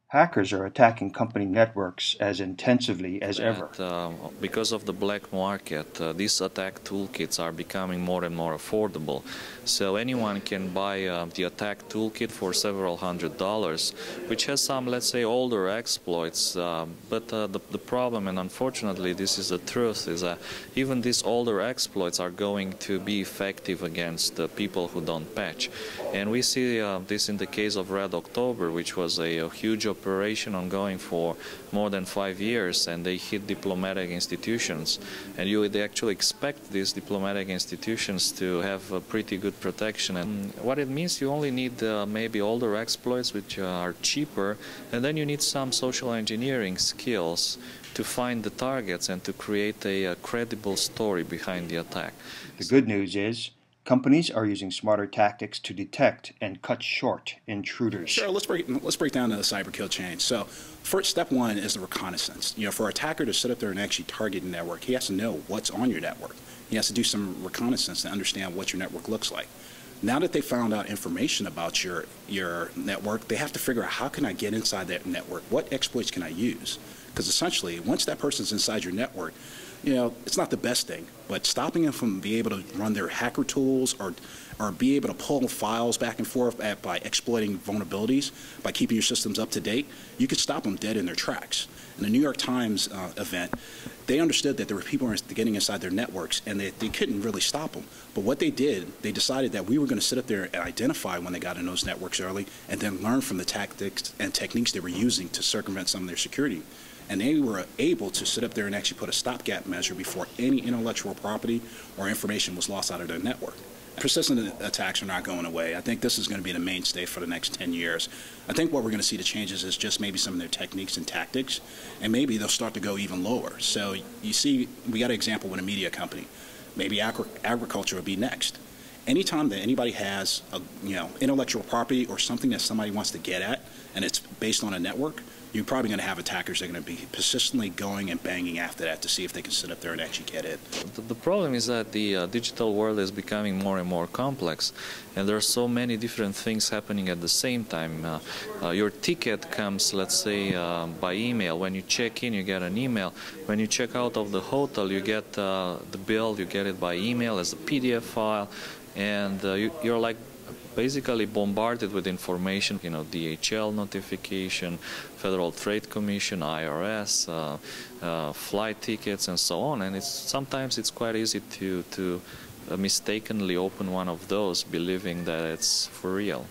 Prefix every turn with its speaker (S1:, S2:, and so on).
S1: Hackers are attacking company networks as intensively as ever.
S2: Because of the black market, these attack toolkits are becoming more and more affordable. So anyone can buy the attack toolkit for several $100s, which has some, let's say, older exploits. But the problem, and unfortunately this is the truth, is that even these older exploits are going to be effective against people who don't patch. And we see this in the case of Red October, which was a huge operation ongoing for more than 5 years, and they hit diplomatic institutions. And you would actually expect these diplomatic institutions to have a pretty good protection. And what it means, you only need maybe older exploits, which are cheaper, and then you need some social engineering skills to find the targets and to create a credible story behind the attack.
S1: The good news is, companies are using smarter tactics to detect and cut short intruders.
S3: Sure, let's break down the cyber kill chain. So, first, step one is the reconnaissance. For an attacker to sit up there and actually target a network, he has to know what's on your network. He has to do some reconnaissance to understand what your network looks like. Now that they found out information about your network, they have to figure out, how can I get inside that network? What exploits can I use? Because essentially, once that person's inside your network, it's not the best thing, but stopping them from being able to run their hacker tools or be able to pull files back and forth by exploiting vulnerabilities, by keeping your systems up to date, you could stop them dead in their tracks. In the New York Times event, they understood that there were people getting inside their networks, and they couldn't really stop them. But what they did, they decided that we were going to sit up there and identify when they got in those networks early, and then learn from the tactics and techniques they were using to circumvent some of their security. And they were able to sit up there and actually put a stopgap measure before any intellectual property or information was lost out of their network. Persistent attacks are not going away. I think this is going to be the mainstay for the next 10 years. I think what we're going to see the changes is just maybe some of their techniques and tactics, and maybe they'll start to go even lower. So you see, we got an example with a media company. Maybe agriculture would be next. Anytime that anybody has intellectual property or something that somebody wants to get at, and it's based on a network, you're probably going to have attackers that are going to be persistently going and banging after that to see if they can sit up there and actually get it.
S2: The problem is that the digital world is becoming more and more complex, and there are so many different things happening at the same time. Your ticket comes, let's say, by email. When you check in, you get an email. When you check out of the hotel, you get the bill, you get it by email as a PDF file, and you're like basically bombarded with information, DHL notification, Federal Trade Commission, IRS, flight tickets, and so on. And sometimes it's quite easy to mistakenly open one of those, believing that it's for real.